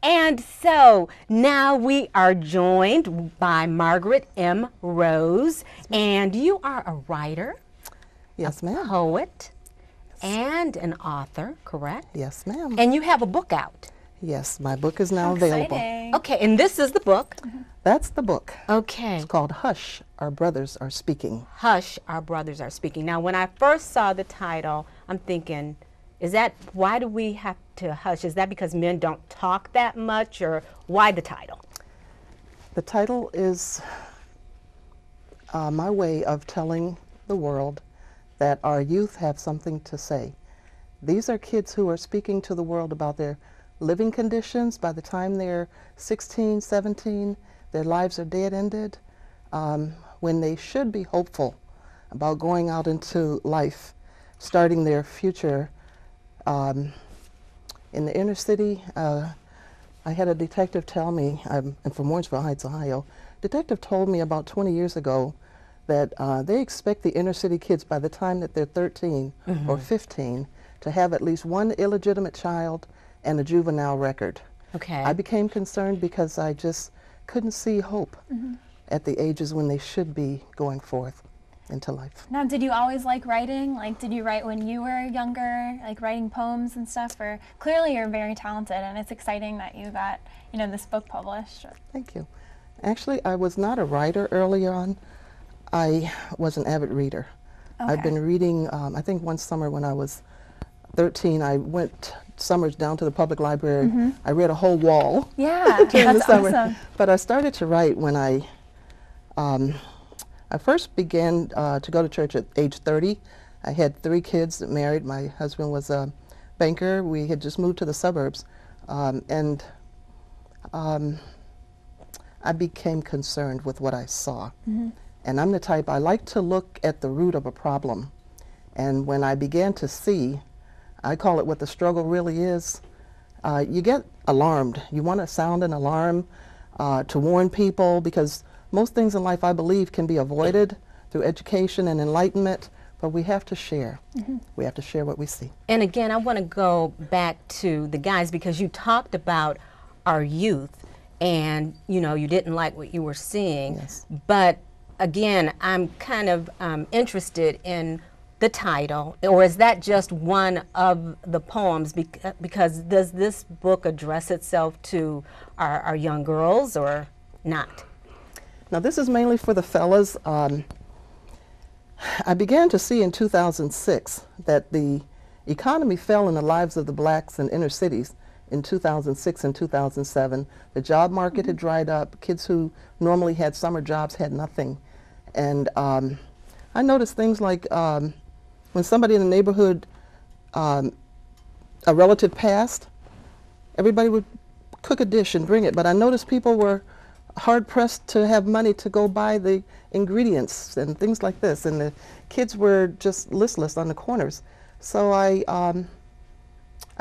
And so now we are joined by Margaret M. Rose, and you are a writer, Yes, a ma'am. poet, and an author, correct? Yes, ma'am. And you have a book out. Yes, my book is now available. Exciting. Okay, and this is the book. That's the book. Okay. It's called Hush, Our Brothers Are Speaking. Hush, Our Brothers Are Speaking. Now, when I first saw the title, I'm thinking, why do we have to hush? Is that because men don't talk that much, or why the title? The title is my way of telling the world that our youth have something to say. These are kids who are speaking to the world about their living conditions. By the time they're 16, 17, their lives are dead-ended, when they should be hopeful about going out into life, starting their future. In the inner city, I had a detective tell me, I'm from Warrensville Heights, Ohio. Detective told me about 20 years ago that they expect the inner city kids by the time that they're 13 or 15 to have at least one illegitimate child and a juvenile record. Okay. I became concerned because I just couldn't see hope at the ages when they should be going forth into life. Now, did you always like writing? Like, did you write when you were younger, like writing poems and stuff? Or clearly you're very talented, and it's exciting that you got, you know, this book published. Thank you. Actually, I was not a writer early on. I was an avid reader. Okay. I've been reading, I think one summer when I was 13, I went summers down to the public library. I read a whole wall Yeah, during the that's summer. awesome. But I started to write when I first began to go to church at age 30. I had 3 kids, married. My husband was a banker. We had just moved to the suburbs. And I became concerned with what I saw. And I'm the type, I like to look at the root of a problem. And when I began to see, I call it what the struggle really is, you get alarmed. You want to sound an alarm to warn people, because most things in life, I believe, can be avoided through education and enlightenment, but we have to share. We have to share what we see. And again, I want to go back to the guys, because you talked about our youth, and you know, you didn't like what you were seeing. Yes. But again, I'm kind of interested in the title, or is that just one of the poems? Because does this book address itself to our young girls or not? Now, this is mainly for the fellas. I began to see in 2006 that the economy fell in the lives of the blacks in inner cities in 2006 and 2007. The job market had dried up. Kids who normally had summer jobs had nothing. And I noticed things like when somebody in the neighborhood, a relative passed, everybody would cook a dish and bring it. But I noticed people were hard-pressed to have money to go buy the ingredients and things like this. And the kids were just listless on the corners. So I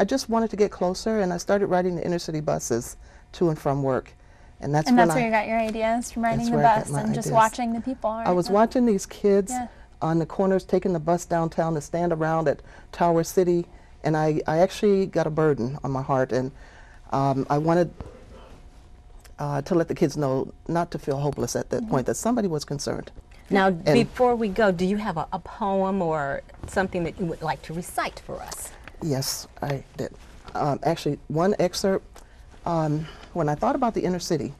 just wanted to get closer, and I started riding the inner city buses to and from work. And that's where you got your ideas, from riding the bus and just watching the people. Right? I was watching these kids on the corners taking the bus downtown to stand around at Tower City, and I actually got a burden on my heart, and I wanted to let the kids know not to feel hopeless at that point, that somebody was concerned. Now, before we go, do you have a poem or something that you would like to recite for us? Yes, I did. Actually, one excerpt, when I thought about the inner city,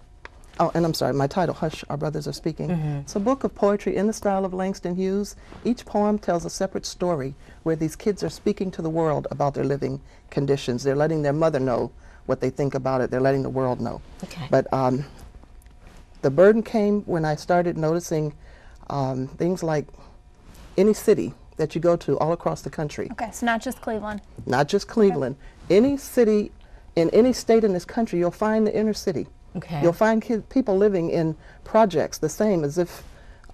oh, and I'm sorry, my title, Hush, Our Brothers Are Speaking. It's a book of poetry in the style of Langston Hughes. Each poem tells a separate story where these kids are speaking to the world about their living conditions. They're letting their mother know what they think about it. They're letting the world know. Okay. But the burden came when I started noticing things like any city that you go to all across the country. Okay, so not just Cleveland. Not just Cleveland. Any city in any state in this country, you'll find the inner city. Okay. You'll find people living in projects the same as if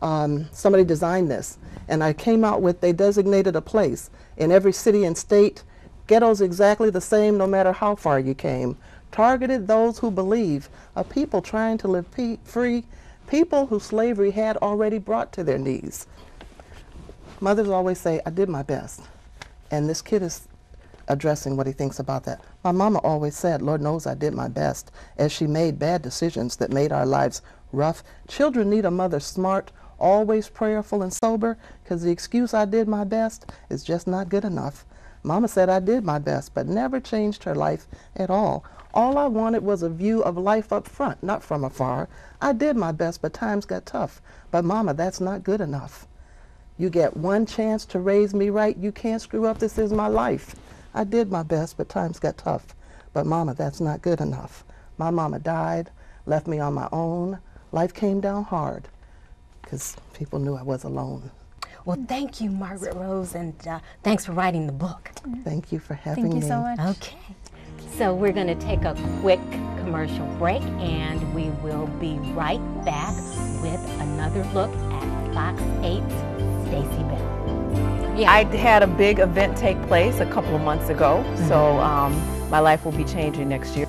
somebody designed this. And I came out with, they designated a place in every city and state, ghettos exactly the same no matter how far you came. Targeted those who believe, a people trying to live free, people who slavery had already brought to their knees. Mothers always say, I did my best. And this kid is addressing what he thinks about that. My mama always said, Lord knows I did my best, as she made bad decisions that made our lives rough. Children need a mother smart, always prayerful and sober, because the excuse I did my best is just not good enough. Mama said I did my best, but never changed her life at all. All I wanted was a view of life up front, not from afar. I did my best, but times got tough. But Mama, that's not good enough. You get one chance to raise me right. You can't screw up. This is my life. I did my best, but times got tough. But Mama, that's not good enough. My mama died, left me on my own. Life came down hard because people knew I was alone. Well, thank you, Margaret Rose, and thanks for writing the book. Thank you for having me. Thank you so much. Okay. So we're going to take a quick commercial break, and we will be right back with another look at Fox 8's Stacey Bell. Yeah. I had a big event take place a couple of months ago, so my life will be changing next year.